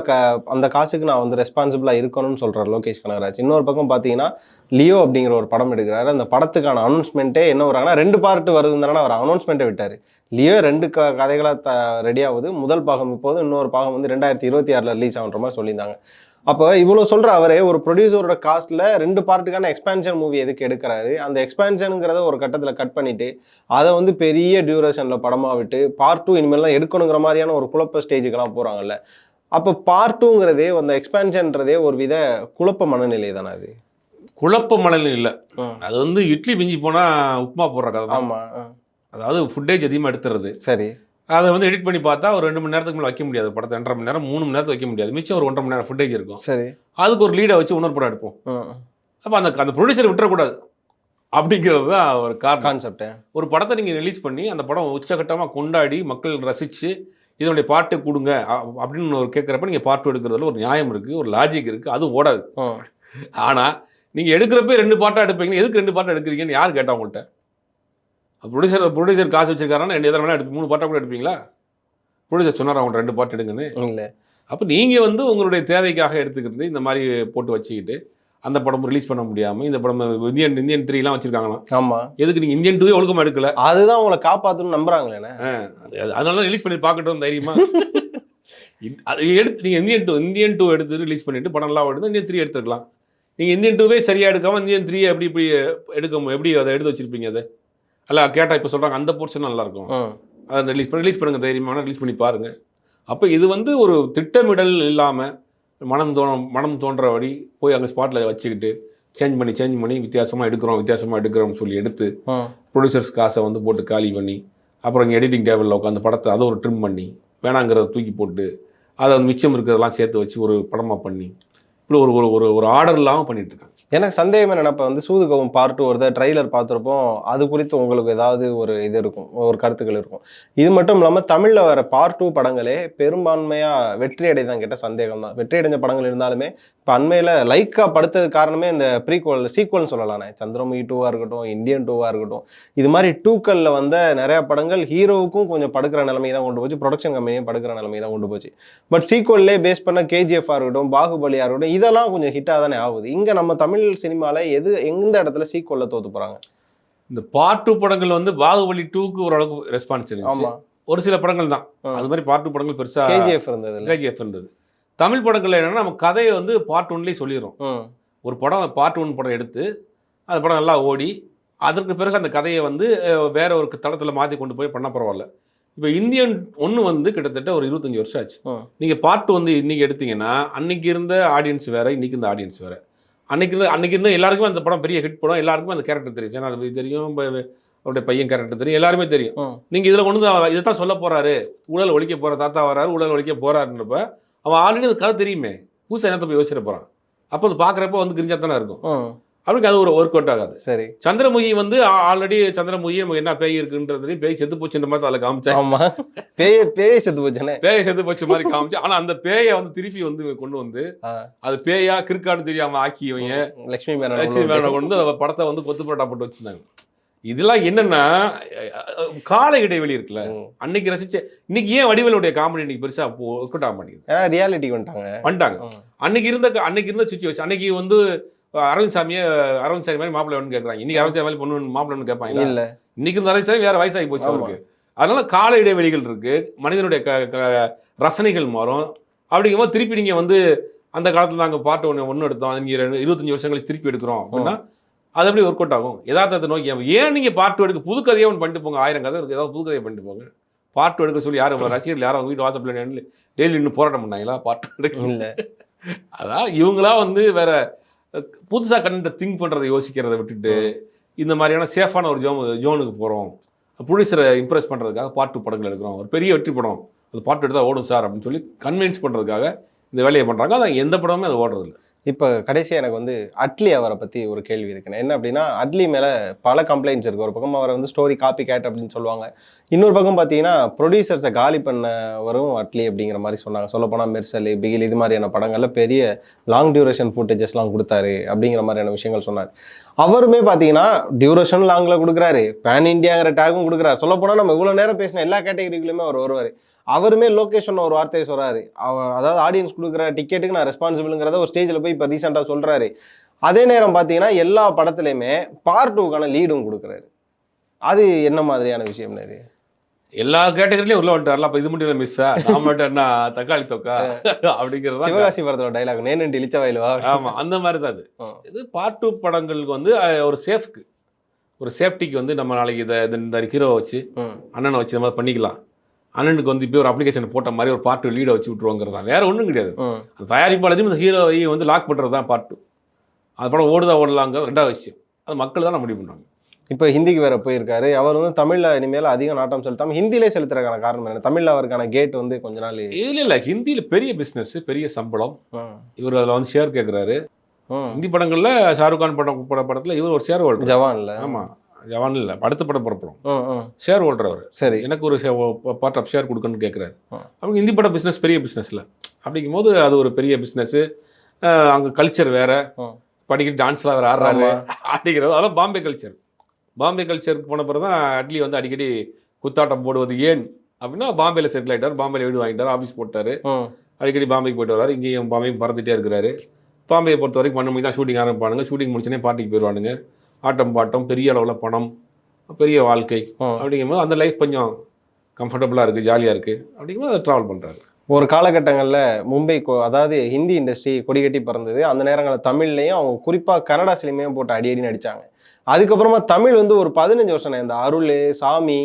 Speaker 1: அந்த காசுக்கு நான் வந்து ரெஸ்பான்சிபிளாக இருக்கணும்னு சொல்கிறார் லோகேஷ் கனகராஜ். இன்னொரு பக்கம் பார்த்தீங்கன்னா லியோ அப்படிங்கிற ஒரு படம் எடுக்கிறாரு. அந்த படத்துக்கான அனௌன்ஸ்மெண்ட்டே என்ன வராங்கன்னா 2 பார்ட் வருதுன்னு தானே அவர் அனௌன்ஸ்மெண்ட்டை விட்டார். லியோ 2 கதைகளாக ரெடி ஆகுது. முதல் பாகம் இப்போது, இன்னொரு பாகம் வந்து 2026 ரிலீஸ் ஆகுன்ற மாதிரி சொல்லியிருந்தாங்க. அப்போ இவ்வளோ சொல்கிற அவரே ஒரு ப்ரொடியூசரோட காஸ்ட்டில் 2 பார்ட்டுக்கான எக்ஸ்பேன்ஷன் மூவி எதுக்கு எடுக்கிறாரு? அந்த எக்ஸ்பேன்ஷனுங்கிறத ஒரு கட்டத்தில் கட் பண்ணிவிட்டு அதை வந்து பெரிய டியூரேஷனில் படமாக விட்டு பார்ட் 2 இனிமேல் தான் எடுக்கணுங்கிற மாதிரியான ஒரு குழப்ப ஸ்டேஜுக்கெல்லாம் போகிறாங்கல்ல. அப்போ பார்ட் 2ங்கிறதே அந்த எக்ஸ்பேன்ஷன்றதே ஒரு வித குழப்ப மனநிலை தானே? அது
Speaker 2: குழப்ப மனநிலை இல்லை, அது வந்து இட்லி மிஞ்சி போனால் உப்புமா போடுற கதை தான்.
Speaker 1: ஆமாம்.
Speaker 2: அதாவது ஃபுட்டேஜ் அதிகமாக எடுத்துறது.
Speaker 1: சரி.
Speaker 2: அதை வந்து எடிட் பண்ணி பார்த்தா ஒரு 2 மணி நேரத்துக்கு மேலே வைக்க முடியாது. படத்தை 2.5 மணி நேரம் 3 மணி நேரத்துக்கு வைக்க முடியாது. மிச்சம் ஒரு 1.5 மணி நேரம் ஃபுட்டேஜ் இருக்கும்.
Speaker 1: சரி.
Speaker 2: அதுக்கு ஒரு லீடை வச்சு இன்னொரு படம் எடுப்போம். அப்போ அந்த ப்ரொடியூசர் விட்டுறக்கூடாது அப்படிங்கிறது தான் ஒரு கான்செப்ட். ஒரு படத்தை நீங்கள் ரிலீஸ் பண்ணி அந்த படம் உச்சகட்டமாக கொண்டாடி மக்கள் ரசித்து இதனுடைய பாட்டு கொடுங்க அப்படின்னு ஒரு கேட்குறப்ப நீங்கள் பார்ட் 2 எடுக்கிறதுல ஒரு நியாயம் இருக்குது, ஒரு லாஜிக் இருக்குது, அதுவும் ஓடாது. ஆனால் நீங்கள் எடுக்கிறப்ப 2 பார்ட்டாக எடுப்பீங்க, எதுக்கு 2 பார்ட்டாக எடுக்கிறீங்கன்னு யார் கேட்டால் உங்கள்கிட்ட? ப்ரொடியூசர் காசு வச்சிருக்காருன்னா 2 எதனா எடுத்து 3 பார்ட்டாக கூட எடுப்பீங்களா? ப்ரொடியூசர் சொன்னார் அவங்க 2 பார்ட் எடுங்கன்னு இல்லை. அப்போ நீங்கள் வந்து உங்களுடைய தேவைக்காக எடுத்துக்கிட்டு இந்த மாதிரி போட்டு வச்சுக்கிட்டு அந்த படம் ரிலீஸ் பண்ண முடியாமல் இந்த படம் இந்தியன் 3 வச்சிருக்காங்களா? ஆமாம். எதுக்கு நீங்கள் இந்தியன் 2 ஒழுக்கமாக எடுக்கல? அதுதான் உங்களை காப்பாற்றணும்னு நம்புறாங்களே. அதனால ரிலீஸ் பண்ணி பார்க்கட்டும் தைரியமா. அதை எடுத்து நீங்கள் இந்தியன் 2 எடுத்து ரிலீஸ் பண்ணிட்டு படம் எல்லாம் எடுத்து இந்தியன் 3 எடுத்துருக்கலாம். நீங்கள் இந்தியன் 2வே சரியாக எடுக்காமல் இந்தியன் 3 எப்படி எப்படி அதை எடுத்து வச்சிருப்பீங்க? அதை அல்ல கேட்டால் இப்போ சொல்கிறாங்க அந்த போர்ஷன் நல்லாயிருக்கும், அதை ரிலீஸ் பண்ணுங்க தைரியமான ரிலீஸ் பண்ணி பாருங்கள். அப்போ இது வந்து ஒரு திட்டமிடல் இல்லாமல் மனம் தோன்றபடி போய் அங்கே ஸ்பாட்டில் வச்சுக்கிட்டு சேஞ்ச் பண்ணி வித்தியாசமாக எடுக்கிறோம்னு சொல்லி எடுத்து ப்ரொடியூசர்ஸ் காசை வந்து போட்டு காலி பண்ணி அப்புறம் இங்கே எடிட்டிங் டேபிளில் உட்காந்து படத்தை அதை ஒரு ட்ரிம் பண்ணி வேணாங்கிறத தூக்கி போட்டு அதை மிச்சம் இருக்கிறதெல்லாம் சேர்த்து வச்சு ஒரு படமாக பண்ணி இப்படி ஒரு ஆர்டர் இல்லாமல் பண்ணிட்டு இருக்காங்க. எனக்கு சந்தேகம் என்னன்னா, இப்போ வந்து சூதுகவும் பார்ட் 2 வருது, ட்ரெய்லர் பார்த்துருப்போம், அது குறித்து உங்களுக்கு ஏதாவது ஒரு இது இருக்கும், ஒரு கருத்துக்கள் இருக்கும். இது மட்டும் இல்லாமல் தமிழில் வர பார்ட் 2 படங்களே பெரும்பான்மையாக வெற்றி அடைதான் கேட்ட சந்தேகம் தான். வெற்றி அடைஞ்ச படங்கள் இருந்தாலுமே இப்போ அண்மையில் லைக்காக படுத்தது காரணமே இந்த சீக்வல்னு சொல்லலானே. சந்திரமுகி 2வாக இருக்கட்டும், இந்தியன் 2வாக இருக்கட்டும், இது மாதிரி 2க்களில் வந்த நிறையா படங்கள் ஹீரோவுக்கும் கொஞ்சம் படுக்கிற நிலைமை தான் கொண்டு போச்சு, ப்ரொடக்ஷன் கம்பெனியும் படுக்கிற நிலைமை தான் கொண்டு போச்சு. பட் சீக்வல்லே பேஸ் பண்ண கேஜிஎஃபாக இருக்கட்டும், பாகுபலியாக இருக்கட்டும், இதெல்லாம் கொஞ்சம் ஹிட்டாக தானே ஆகுது. இங்கே நம்ம தமிழ் சினிமாவில் எந்த இடத்துல சீக்வல்ல தோத்து போகிறாங்க? இந்த பார்ட் 2 படங்கள் வந்து பாகுபலி 2க்கு ஓரளவுக்கு ரெஸ்பான்ஸ் இருந்துச்சு. ஒரு சில படங்கள் தான் அது மாதிரி பார்ட் 2 படங்கள் பெருசாக கேஜிஎஃப் இருந்தது. தமிழ் படங்கள் என்னன்னா நம்ம கதையை வந்து பார்ட் 1லேயே சொல்லிடுறோம். ஒரு படம் பார்ட் 1 படம் எடுத்து அந்த படம் நல்லா ஓடி அதற்கு பிறகு அந்த கதையை வந்து வேற ஒரு தளத்தில் மாற்றி கொண்டு போய் பண்ண பரவாயில்ல. இப்போ இந்தியன் 1 வந்து கிட்டத்தட்ட ஒரு 25 வருஷம் ஆச்சு. நீங்கள் பார்ட் 2 வந்து இன்னைக்கு எடுத்தீங்கன்னா அன்னைக்கு இருந்த ஆடியன்ஸ் வேற, இன்னைக்கு இருந்த ஆடியன்ஸ் வேற. அன்னைக்கு இருந்த எல்லாருக்குமே அந்த படம் பெரிய ஹிட் படம், எல்லாருக்குமே அந்த கேரக்டர் தெரியும், சேனாதிபதி தெரியும், அவருடைய பையன் கேரக்டர் தெரியும், எல்லாருமே தெரியும். நீங்கள் இதில் கொண்டு வந்து இதை தான் சொல்ல போறாரு, ஊழல் ஒழிக்க போகிற தாத்தா வராரு, ஊழல் ஒழிக்க போறாருன்றப்ப அவன் ஆல்ரெடி அந்த கதை தெரியுமே, புதுசாக என்னத்தை போய் யோசிச்சிட போகிறான். அப்போ அது பார்க்குறப்ப வந்து கிரிஞ்சா தானே இருக்கும், அவருக்கு அது ஒரு ஒர்க் அவுட் ஆகாது. சரி, சந்திரமுகி வந்து ஆல்ரெடி சந்திரமுகி நமக்கு என்ன பேய் இருக்குன்றது, பேய் செத்து போச்சுன்ற மாதிரி அதில் காமிச்சாங்க. பேய் செத்து போச்சு மாதிரி காமிச்சு, ஆனால் அந்த பேயை வந்து திருப்பி வந்து கொண்டு வந்து அது பேயா கிறுக்காடு தெரியாம ஆக்கியவங்க லட்சுமி மேனனை கொண்டு அந்த படத்தை வந்து கொத்து பரோட்டா போட்டு வச்சிருந்தாங்க. இதெல்லாம் என்னன்னா கால இடைவெளி இருக்குல்ல, அன்னைக்கு ரசிச்ச இன்னைக்கு ஏன் வடிவேலுடைய காமெடி இன்னைக்கு பெருசா ஒர்க் அவுட் ஆக மாட்டேங்குது, ரியாலிட்டி வந்துட்டாங்க. அன்னைக்கு இருந்த சுச்சுவேஷன், அன்னைக்கு வந்து அரவிந்த் சாமி மாதிரி மாப்பிள்ளை வேணும்னு கேட்குறாங்க, இன்னைக்கு அரவிந்த் சாமி பொண்ணு மாப்பிள்ளைன்னு கேட்பாங்க. இல்ல, இன்னைக்கு இருந்த அரவிந்த் சாமி வேற வயசாகி போச்சு அவருக்கு. அதனால கால இடைவெளிகள் இருக்கு, மனிதனுடைய ரசனைகள் மாறும், அப்படிங்கும்போது திருப்பி நீங்கள் வந்து அந்த காலத்தில் நாங்கள் பாட்டு ஒன்று எடுத்தோம், நீங்கள் 25 வருஷம் கழிச்சு திருப்பி எடுக்கிறோம் அப்படின்னா அது எப்படி ஒர்க் அவுட் ஆகும்? யதார்த்தத்தை நோக்கி ஏன் நீங்கள் பார்ட் எடுக்க புது கதையே ஒன்று பண்ணிட்டு போங்க, 1000 கதை இருக்குது, ஏதாவது புது கதையை பண்ணிட்டு போங்க. பார்ட் எடுக்க சொல்லி யாரும் ரசிகர்கள் யாரும் அவங்க வீட்டு வாசப்பில் டெய்லி இன்னும் போராட்டம் பண்ணாங்களா பார்ட் எடுக்க? இல்லை. அதான் இவங்களா வந்து வேற புதுசாக கண்டென்ட்டை திங்க் பண்ணுறதை யோசிக்கிறத விட்டுட்டு இந்த மாதிரியான சேஃபான ஒரு ஜோனுக்கு போகிறோம், ப்ரொடியூசரை இம்ப்ரெஸ் பண்ணுறதுக்காக பார்ட் 2 படங்கள் எடுக்கிறோம், ஒரு பெரிய வெற்றி படம் அது பார்ட் எடுத்தால் ஓடும் சார் அப்படின்னு சொல்லி கன்வின்ஸ் பண்ணுறதுக்காக இந்த வேலையை பண்ணுறாங்க. அதான் எந்த படமுமே அது ஓடுறதில்லை.
Speaker 1: இப்போ கடைசியாக எனக்கு வந்து அட்லி அவரை பற்றி ஒரு கேள்வி இருக்குண்ணே. என்ன அப்படின்னா, அட்லி மேலே பல கம்ப்ளைண்ட்ஸ் இருக்குது. ஒரு பக்கம் அவரை வந்து ஸ்டோரி காப்பி கேட் அப்படின்னு சொல்லுவாங்க, இன்னொரு பக்கம் பார்த்தீங்கன்னா ப்ரொடியூசர்ஸை காலி பண்ணவரும் அட்லி அப்படிங்கிற மாதிரி சொன்னாங்க. சொல்லப்போனால் மெர்சல், பிகில் இது மாதிரியான படங்களில் பெரிய லாங் டியூரேஷன் ஃபுட்டேஜஸ்லாம் கொடுத்தாரு அப்படிங்கிற மாதிரியான விஷயங்கள் சொன்னார். அவருமே பார்த்தீங்கன்னா டியூரேஷன் லாங்கில் கொடுக்குறாரு, பேன் இண்டியாங்கிற டேகும் கொடுக்குறாரு. சொல்லப்போனால் நம்ம இவ்வளோ நேரம் பேசின எல்லா கேட்டகரிக்குலையுமே அவர் வருவார். அவருமே லோகேஷன் ஒரு வார்த்தையை சொல்கிறாரு, அதாவது ஆடியன்ஸ் கொடுக்குற டிக்கெட்டுக்கு நான் ரெஸ்பான்சிபிளுங்கிறத ஒரு ஸ்டேஜில் போய் இப்போ ரீசெண்டாக சொல்கிறாரு. அதே நேரம் பார்த்தீங்கன்னா எல்லா படத்துலையுமே பார்ட் 2க்கான லீடும் கொடுக்குறாரு. அது என்ன மாதிரியான விஷயம்? இது
Speaker 2: எல்லா கேட்டகரிலையும் உள்ள வந்துட்டார்ல, அப்போ இது மட்டும் மிஸ்ஸா நான் மட்டும்னா தக்காளி தொக்கா அப்படிங்கிறது
Speaker 1: சிவகாசி படத்தோட டைலாக், நேனு இழிச்ச வயலுவா.
Speaker 2: ஆமாம், அந்த மாதிரி தான் அது. இது பார்ட் 2 படங்களுக்கு வந்து ஒரு சேஃப்க்கு, ஒரு சேஃப்டிக்கு வந்து நம்ம நாளைக்கு இந்த ஹீரோவை வச்சு அண்ணனை வச்சு இந்த மாதிரி பண்ணிக்கலாம், அண்ணனுக்கு வந்து இப்போ ஒரு அப்ளிகேஷன் போட்ட மாதிரி ஒரு பார்ட் 2 லீடை வச்சு விட்ருவோங்கிறது தான், வேற ஒன்றும் கிடையாது. அந்த தயாரிப்பாளரையும் இந்த ஹீரோவை வந்து லாக் பண்ணுறது தான் பார்ட் 2. அது படம் ஓடலாங்கிறது ரெண்டாவது விஷயம். அது மக்கள் தான் முடிவு பண்ணுறாங்க.
Speaker 1: இப்போ ஹிந்திக்கு வேற போயிருக்காரு. அவர் வந்து தமிழில் இனிமேல் அதிக நாட்டம் செலுத்தாமல் ஹிந்திலே செலுத்துறதுக்கான காரணம் என்ன? தமிழில் அவருக்கான கேட் வந்து கொஞ்ச நாள்
Speaker 2: இல்லை ஹிந்தியில் பெரிய பிஸ்னஸ், பெரிய சம்பளம். இவர் அதில் வந்து ஷேர் கேட்குறாரு. ஹிந்தி படங்களில் ஷாருக் கான் படத்தில் இவர் ஒரு ஷேர் ஹோல்டர்.
Speaker 1: ஜவான்ல.
Speaker 2: ஆமாம், ஜவான் இல்லை, அடுத்த படம் புறப்படும், ஷேர் ஹோல்டர் அவர்.
Speaker 1: சரி,
Speaker 2: எனக்கு ஒரு பார்ட் ஆஃப் ஷேர் கொடுக்கணும்னு கேட்குறாரு. அவங்க ஹிந்தி படம் பிஸ்னஸ் பெரிய பிஸ்னஸில் அப்படிங்கும்போது அது ஒரு பெரிய பிஸ்னஸ்ஸு. அங்கே கல்ச்சர் வேறு, படிக்கிட்டு டான்ஸ்லாம் வேறு ஆடுறாரு ஆடிக்கிறது. அதெல்லாம் பாம்பே கல்ச்சருக்கு போன பிறகு தான் அட்லி வந்து அடிக்கடி குத்தாட்டம் போடுவது ஏன் அப்படின்னா பாம்பேல செட்டில் ஆகிட்டார், பாம்பேல வீடு வாங்கிட்டார், ஆஃபீஸ் போட்டார், அடிக்கடி பாம்பேக்கு போயிட்டு வர்றாரு. இங்கேயும் பாம்பேக்கு பறந்துகிட்டே இருக்கிறாரு. பாம்பேயை பொறுத்த வரைக்கும் 12 மணிக்கு தான் ஷூட்டிங் ஆரம்பிப்பானுங்க, ஷூட்டிங் முடிச்சோடனே பார்ட்டிக்கு போயிடுவானுங்க. ஆட்டம் பாட்டம், பெரிய அளவில் பணம், பெரிய வாழ்க்கை. அப்படிங்கும்போது அந்த லைஃப் கொஞ்சம் கம்ஃபர்டபுளாக இருக்குது, ஜாலியாக இருக்குது. அப்படிங்கும்போது அதை ட்ராவல் பண்ணுறாரு.
Speaker 1: ஒரு காலகட்டங்களில் மும்பை அதாவது ஹிந்தி இண்டஸ்ட்ரி கொடிகட்டி பறந்தது. அந்த நேரங்களில் தமிழ்லையும் அவங்க குறிப்பாக கன்னடா சினிமையும் போட்டு அடி நடித்தாங்க. அதுக்கப்புறமா தமிழ் வந்து ஒரு 15 வருஷம் இந்த அருள், சாமி,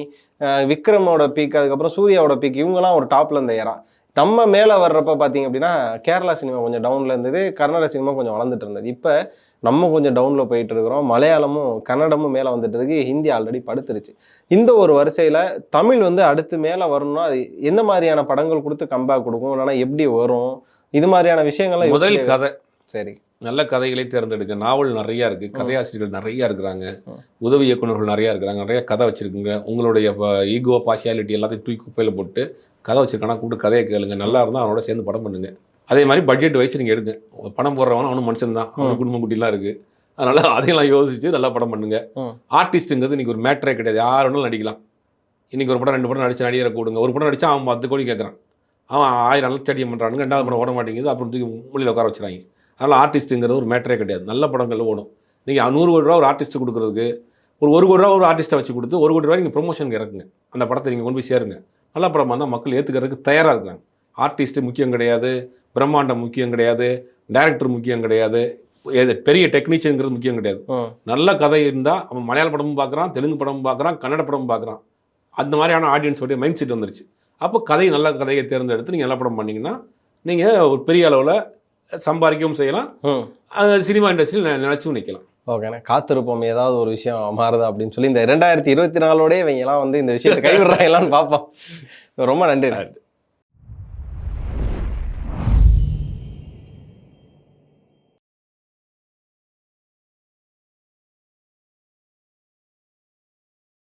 Speaker 1: விக்ரமோட பீக், அதுக்கப்புறம் சூர்யாவோட பீக், இவங்கெல்லாம் ஒரு டாப்பில் இருந்த ஏரா. நம்ம மேலே வர்றப்ப பார்த்தீங்க அப்படின்னா கேரளா சினிமா கொஞ்சம் டவுனில் இருந்தது, கன்னட சினிமா கொஞ்சம் வளர்ந்துட்டு இருந்தது. இப்போ நம்ம கொஞ்சம் டவுனில் போயிட்டு இருக்கிறோம், மலையாளமும் கன்னடமும் மேலே வந்துட்டு இருக்கு, ஹிந்தி ஆல்ரெடி படுத்துருச்சு. இந்த ஒரு வரிசையில் தமிழ் வந்து அடுத்து மேலே வரணும்னா அது எந்த மாதிரியான படங்கள் கொடுத்து கம்பேக் கொடுக்கும், இல்லைனா எப்படி வரும், இது மாதிரியான விஷயங்கள்லாம்?
Speaker 2: முதல் கதை,
Speaker 1: சரி,
Speaker 2: நல்ல கதைகளை தேர்ந்தெடுக்க. நாவல் நிறையா இருக்குது, கதையாசிரியர்கள் நிறையா இருக்கிறாங்க, உதவி இயக்குநர்கள் நிறையா இருக்கிறாங்க, நிறைய கதை வச்சுருக்குங்க. உங்களுடைய ஈகோ, பார்ஷியாலிட்டி எல்லாத்தையும் தூக்கி குப்பையில் போட்டு கதை வச்சுருக்கானா கூப்பிட்டு கதையை கேளுங்க, நல்லா இருந்தால் அவனோட சேர்ந்து படம் பண்ணுங்க. அதே மாதிரி பட்ஜெட் வைஸ் நீங்கள் எடுங்க. பணம் போடுறவனும் அவனும் மனுஷன் தான், அவனுக்கு குடும்பம் குட்டிலாம் இருக்குது. அதனால் அதையெல்லாம் யோசிச்சு நல்லா படம் பண்ணுங்க. ஆர்டிஸ்ட்டுங்கிறது இன்றைக்கி ஒரு மேட்டரே கிடையாது, யார் வேணாலும் நடிக்கலாம். இன்றைக்கி ஒரு படம் 2 படம் நடிச்சு நடிகரை கூடுங்க. ஒரு படம் நடித்தா அவன் 10 கோடி கேட்குறான், அவன் 1000 லட்சம் பண்ணுறானுங்க, 2வது படம் ஓட மாட்டேங்குது, அப்புறம் தூக்கி மொழியில் உட்கார வச்சுறாங்க. அதனால் ஆர்டிஸ்ட்டுங்கிறது ஒரு மேட்டரே கிடையாது, நல்ல படங்கள் ஓடும். நீங்கள் 100 கோடி ரூபா ஒரு ஆர்டிஸ்ட்டு கொடுக்குறதுக்கு ஒரு 1 கோடி ரூபா ஒரு ஆர்டிஸ்ட்டை வச்சு கொடுத்து 1 கோடி ரூபாய் நீங்கள் ப்ரொமோஷனுக்கு இறக்குங்க, அந்த படத்தை நீங்கள் கொண்டு போய் சேருங்க. நல்ல படமாக இருந்தால் மக்கள் ஏற்றுக்கிறதுக்கு தயாராக இருக்காங்க. ஆர்டிஸ்ட்டு முக்கியம் கிடையாது, பிரம்மாண்டம் முக்கியம் கிடையாது, டைரக்டர் முக்கியம் கிடையாது, பெரிய டெக்னீஷியனுங்கிறது முக்கியம் கிடையாது. நல்ல கதை இருந்தால் அவன் மலையாள படமும் பார்க்குறான், தெலுங்கு படமும் பார்க்குறான், கன்னட படமும் பார்க்குறான். அந்த மாதிரியான ஆடியன்ஸோடைய மைண்ட் செட் வந்துருச்சு. அப்போ நல்ல கதையை தேர்ந்தெடுத்து நீங்கள் நல்ல படம் பண்ணிங்கன்னா நீங்கள் ஒரு பெரிய அளவில் சம்பாதிக்கவும் செய்யலாம், சினிமா இண்டஸ்ட்ரியில் நினச்சும் நிற்கலாம்.
Speaker 1: ஓகேண்ணா, காத்திருப்போம் ஏதாவது ஒரு விஷயம் மாறுதா அப்படின்னு சொல்லி. இந்த 2024ஓடய இவங்கெல்லாம் வந்து இந்த விஷயத்தை கைவிடுறாங்களான்னு பார்ப்போம். ரொம்ப நன்றி.